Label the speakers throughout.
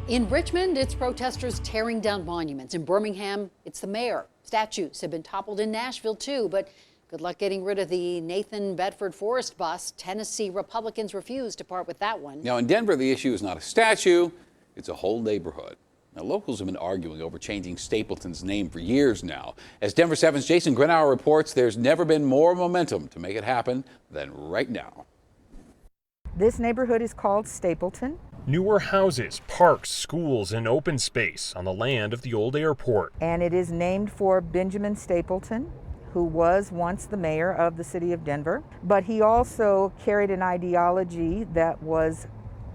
Speaker 1: In Richmond, it's protesters tearing down monuments. In Birmingham, it's the mayor. Statues have been toppled in Nashville, too, but good luck getting rid of the Nathan Bedford Forest bus. Tennessee Republicans refuse to part with that one.
Speaker 2: Now, in Denver, the issue is not a statue, it's a whole neighborhood. Now, locals have been arguing over changing Stapleton's name for years now. As Denver 7's Jason Grenauer reports, there's never been more momentum to make it happen than right now.
Speaker 3: This neighborhood is called Stapleton.
Speaker 4: Newer houses, parks, schools, and open space on the land of the old airport.
Speaker 3: And it is named for Benjamin Stapleton, who was once the mayor of the city of Denver. But he also carried an ideology that was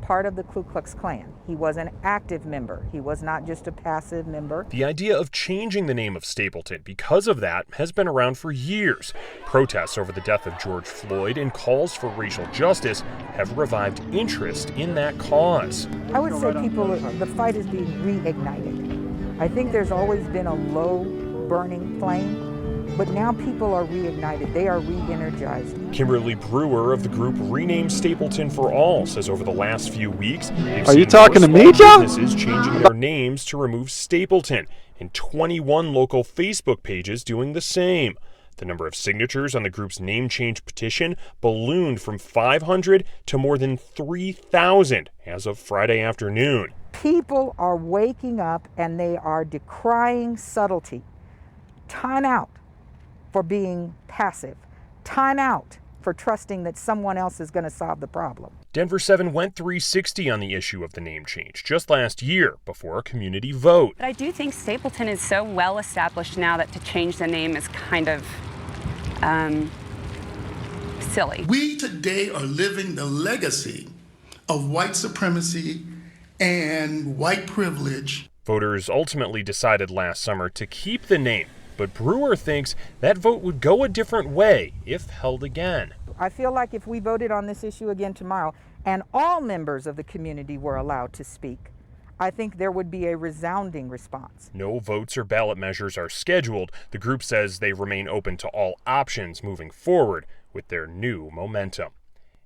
Speaker 3: part of the Ku Klux Klan. He was an active member. He was not just a passive member.
Speaker 4: The idea of changing the name of Stapleton because of that has been around for years. Protests over the death of George Floyd and calls for racial justice have revived interest in that cause.
Speaker 3: I would say the fight is being reignited. I think there's always been a low burning flame, but now people are reignited. They are re-energized.
Speaker 4: Kimberly Brewer of the group Renamed Stapleton for All says over the last few weeks,
Speaker 5: are you talking to me, John?
Speaker 4: Businesses changing their names to remove Stapleton, and 21 local Facebook pages doing the same. The number of signatures on the group's name change petition ballooned from 500 to more than 3,000 as of Friday afternoon.
Speaker 3: People are waking up and they are decrying subtlety. Time out for being passive. Time out for trusting that someone else is going to solve the problem.
Speaker 4: Denver 7 went 360 on the issue of the name change just last year before a community vote.
Speaker 6: But I do think Stapleton is so well established now that to change the name is kind of silly.
Speaker 7: We today are living the legacy of white supremacy and white privilege.
Speaker 4: Voters ultimately decided last summer to keep the name, but Brewer thinks that vote would go a different way if held again.
Speaker 3: I feel like if we voted on this issue again tomorrow and all members of the community were allowed to speak, I think there would be a resounding response.
Speaker 4: No votes or ballot measures are scheduled. The group says they remain open to all options moving forward with their new momentum.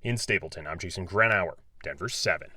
Speaker 4: In Stapleton, I'm Jason Grenauer, Denver 7.